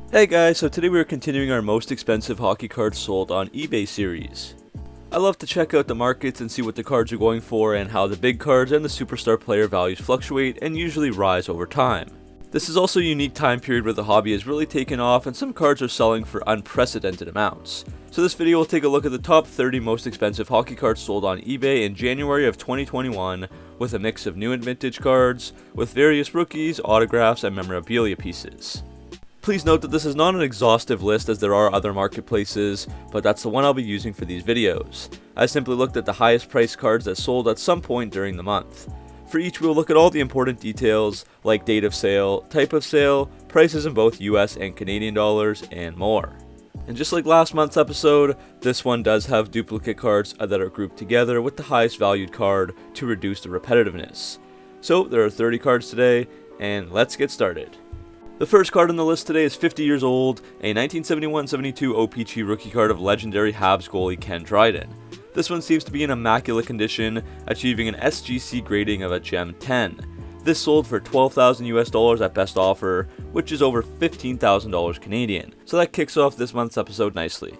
Hey guys, so today we are continuing our most expensive hockey cards sold on eBay series. I love to check out the markets and see what the cards are going for and how the big cards and the superstar player values fluctuate and usually rise over time. This is also a unique time period where the hobby has really taken off and some cards are selling for unprecedented amounts. So this video will take a look at the top 30 most expensive hockey cards sold on eBay in January of 2021 with a mix of new and vintage cards, with various rookies, autographs, and memorabilia pieces. Please note that this is not an exhaustive list as there are other marketplaces, but that's the one I'll be using for these videos. I simply looked at the highest priced cards that sold at some point during the month. For each we'll look at all the important details like date of sale, type of sale, prices in both US and Canadian dollars, and more. And just like last month's episode, this one does have duplicate cards that are grouped together with the highest valued card to reduce the repetitiveness. So there are 30 cards today, and let's get started. The first card on the list today is 50 years old, a 1971-72 O-Pee-Chee rookie card of legendary Habs goalie Dryden. This one seems to be in immaculate condition, achieving an SGC grading of a Gem 10. This sold for $12,000 at best offer, which is over $15,000 Canadian, so that kicks off this month's episode nicely.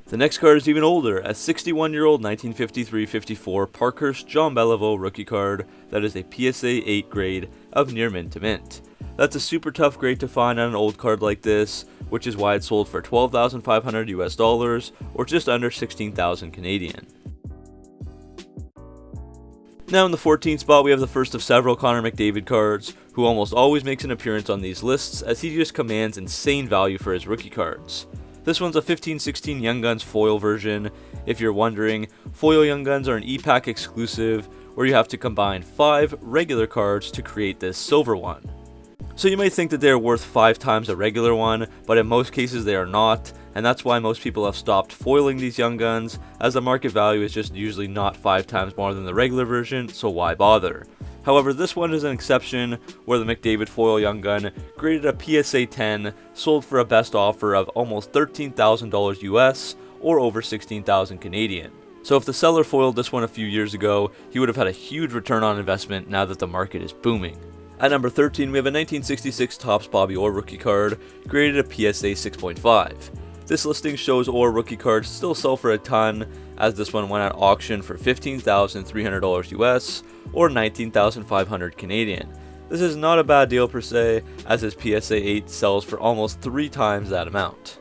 The next card is even older, a 61-year-old 1953-54 PARKHURST Jean Beliveau rookie card that is a PSA 8 grade of near mint to mint. That's a super tough grade to find on an old card like this, which is why it sold for $12,500 or just under 16,000 Canadian. Now in the 14th spot we have the first of several Connor McDavid cards, who almost always makes an appearance on these lists as he just commands insane value for his rookie cards. This one's a 15-16 Young Guns foil version. If you're wondering, foil Young Guns are an e-pack exclusive where you have to combine 5 regular cards to create this silver one. So you might think that they are worth 5 times a regular one, but in most cases they are not, and that's why most people have stopped foiling these Young Guns, as the market value is just usually not 5 times more than the regular version, so why bother? However, this one is an exception, where the McDavid foil Young Gun, graded a PSA 10, sold for a best offer of almost $13,000 US, or over 16,000 Canadian. So if the seller foiled this one a few years ago, he would have had a huge return on investment now that the market is booming. At number 13, we have a 1966 Topps Bobby Orr rookie card, graded a PSA 6.5. This listing shows Orr rookie cards still sell for a ton, as this one went at auction for $15,300 US, or 19,500 Canadian. This is not a bad deal per se, as his PSA 8 sells for almost 3 times that amount.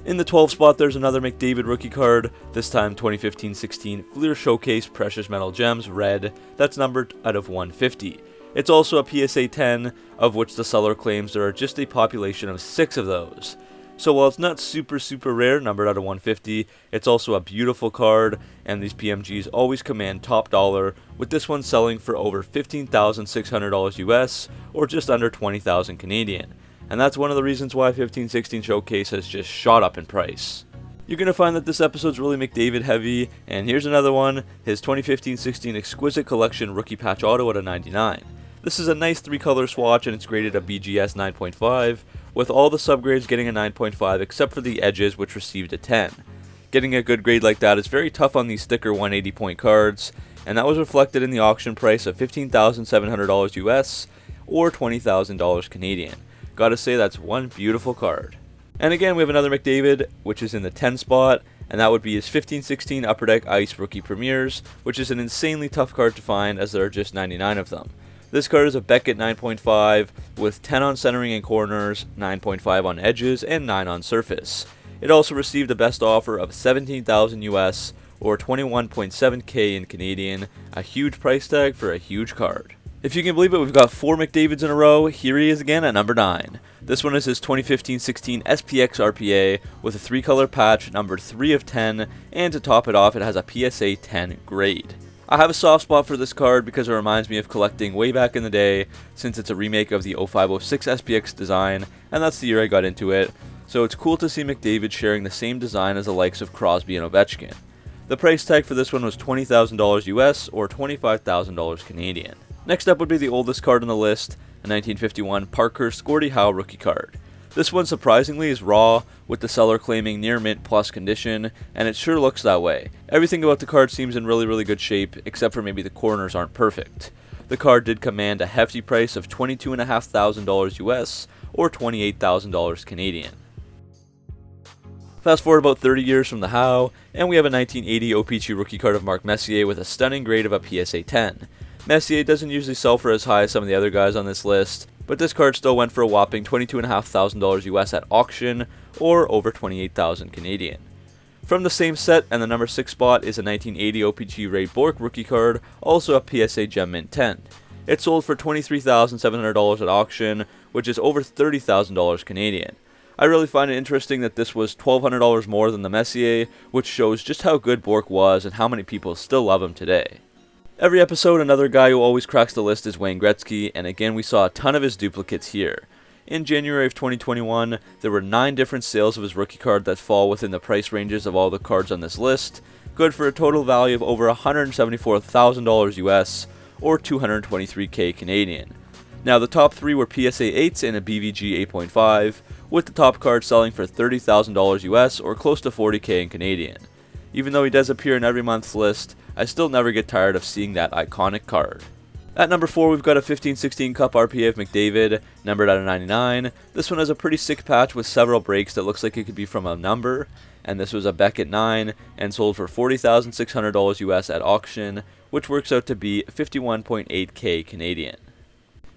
In the 12th spot there's another McDavid rookie card, this time 2015-16 Fleer Showcase Precious Metal Gems Red, that's numbered out of 150. It's also a PSA 10, of which the seller claims there are just a population of 6 of those. So while it's not super rare, numbered out of 150, it's also a beautiful card, and these PMGs always command top dollar, with this one selling for over $15,600 US, or just under 20,000 Canadian. And that's one of the reasons why 15-16 Showcase has just shot up in price. You're going to find that this episode's really McDavid heavy, and here's another one, his 2015-16 Exquisite Collection Rookie Patch Auto at a 99. This is a nice 3-color swatch and it's graded a BGS 9.5, with all the subgrades getting a 9.5 except for the edges, which received a 10. Getting a good grade like that is very tough on these thicker 180 point cards, and that was reflected in the auction price of $15,700 US, or $20,000 Canadian. Gotta say that's one beautiful card. And again we have another McDavid, which is in the 10 spot, and that would be his 15-16 Upper Deck Ice Rookie Premiers, which is an insanely tough card to find as there are just 99 of them. This card is a Beckett 9.5 with 10 on centering and corners, 9.5 on edges, and 9 on surface. It also received a best offer of $17,000 US, or 21.7k in Canadian, a huge price tag for a huge card. If you can believe it, we've got 4 McDavids in a row. Here he is again at number 9. This one is his 2015-16 SPX RPA with a 3-color patch, numbered 3 of 10, and to top it off it has a PSA 10 grade. I have a soft spot for this card because it reminds me of collecting way back in the day, since it's a remake of the 0506 SPX design, and that's the year I got into it, so it's cool to see McDavid sharing the same design as the likes of Crosby and Ovechkin. The price tag for this one was $20,000 US, or $25,000 Canadian. Next up would be the oldest card on the list, a 1951 PARKHURST Gordie Howe rookie card. This one surprisingly is raw, with the seller claiming near mint plus condition, and it sure looks that way. Everything about the card seems in really good shape, except for maybe the corners aren't perfect. The card did command a hefty price of $22,500 US, or $28,000 Canadian. Fast forward about 30 years from the Howe, and we have a 1980 O-Pee-Chee rookie card of Mark Messier with a stunning grade of a PSA 10. Messier doesn't usually sell for as high as some of the other guys on this list, but this card still went for a whopping $22,500 US at auction, or over $28,000 Canadian. From the same set and the number 6 spot is a 1980 O-Pee-Chee Bourque rookie card, also a PSA Gem Mint 10. It sold for $23,700 at auction, which is over $30,000 Canadian. I really find it interesting that this was $1,200 more than the Messier, which shows just how good Bourque was and how many people still love him today. Every episode, another guy who always cracks the list is Wayne Gretzky, and again we saw a ton of his duplicates here. In January of 2021, there were 9 different sales of his rookie card that fall within the price ranges of all the cards on this list, good for a total value of over $174,000 US, or $223K Canadian. Now the top 3 were PSA 8s and a BVG 8.5, with the top card selling for $30,000 US, or close to $40K in Canadian. Even though he does appear in every month's list, I still never get tired of seeing that iconic card. At number 4, we've got a 15-16 Cup RPA of McDavid, numbered out of 99. This one has a pretty sick patch with several breaks that looks like it could be from a number, and this was a Beckett 9 and sold for $40,600 US at auction, which works out to be 51.8K Canadian.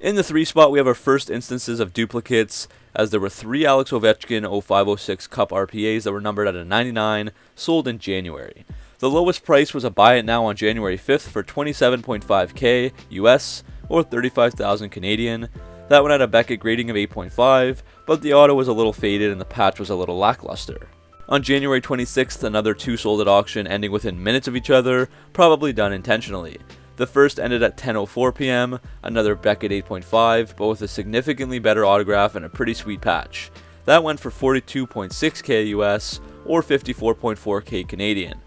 In the 3 spot, we have our first instances of duplicates, as there were 3 Alex Ovechkin 0506 Cup RPAs that were numbered at a 99, sold in January. The lowest price was a buy it now on January 5th for 27.5K US, or 35,000 Canadian. That one had a Beckett grading of 8.5, but the auto was a little faded and the patch was a little lackluster. On January 26th, another 2 sold at auction, ending within minutes of each other, probably done intentionally. The first ended at 10:04 PM, another Beckett 8.5, but with a significantly better autograph and a pretty sweet patch. That went for 42.6K US, or 54.4K Canadian.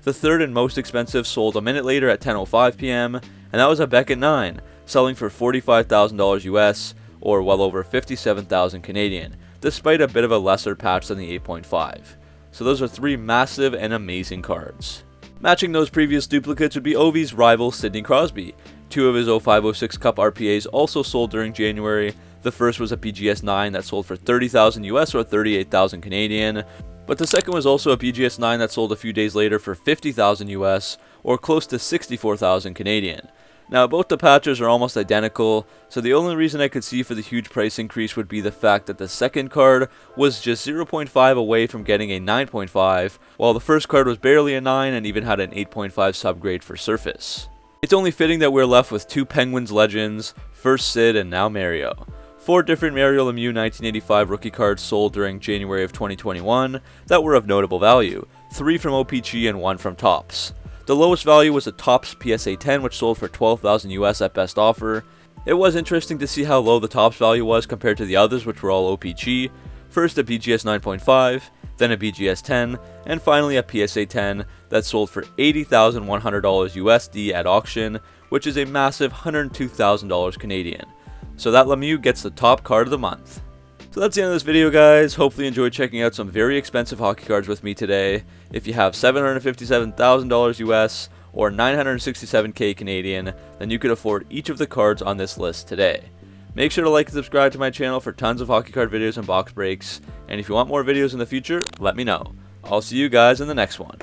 The third and most expensive sold a minute later at 10:05 PM, and that was a Beckett 9, selling for $45,000 US, or well over 57,000 Canadian, despite a bit of a lesser patch than the 8.5. So those are 3 massive and amazing cards. Matching those previous duplicates would be Ovi's rival Sidney Crosby. 2 of his 0506 Cup RPAs also sold during January. The first was a PGS 9 that sold for 30,000 US, or 38,000 Canadian, but the second was also a PGS 9 that sold a few days later for 50,000 US, or close to 64,000 Canadian. Now both the patches are almost identical, so the only reason I could see for the huge price increase would be the fact that the second card was just 0.5 away from getting a 9.5, while the first card was barely a 9 and even had an 8.5 subgrade for surface. It's only fitting that we're left with 2 Penguins legends, first Sid and now Morio. 4 different Mario Lemieux 1985 rookie cards sold during January of 2021 that were of notable value, 3 from O-Pee-Chee and 1 from Topps. The lowest value was a Topps PSA 10, which sold for $12,000 US at best offer. It was interesting to see how low the Topps value was compared to the others, which were all O-Pee-Chee. First a BGS 9.5, then a BGS 10, and finally a PSA 10 that sold for $80,100 USD at auction, which is a massive $102,000 Canadian. So that Lemieux gets the top card of the month. So that's the end of this video, guys. Hopefully you enjoyed checking out some very expensive hockey cards with me today. If you have $757,000 US or 967K Canadian, then you could afford each of the cards on this list today. Make sure to like and subscribe to my channel for tons of hockey card videos and box breaks. And if you want more videos in the future, let me know. I'll see you guys in the next one.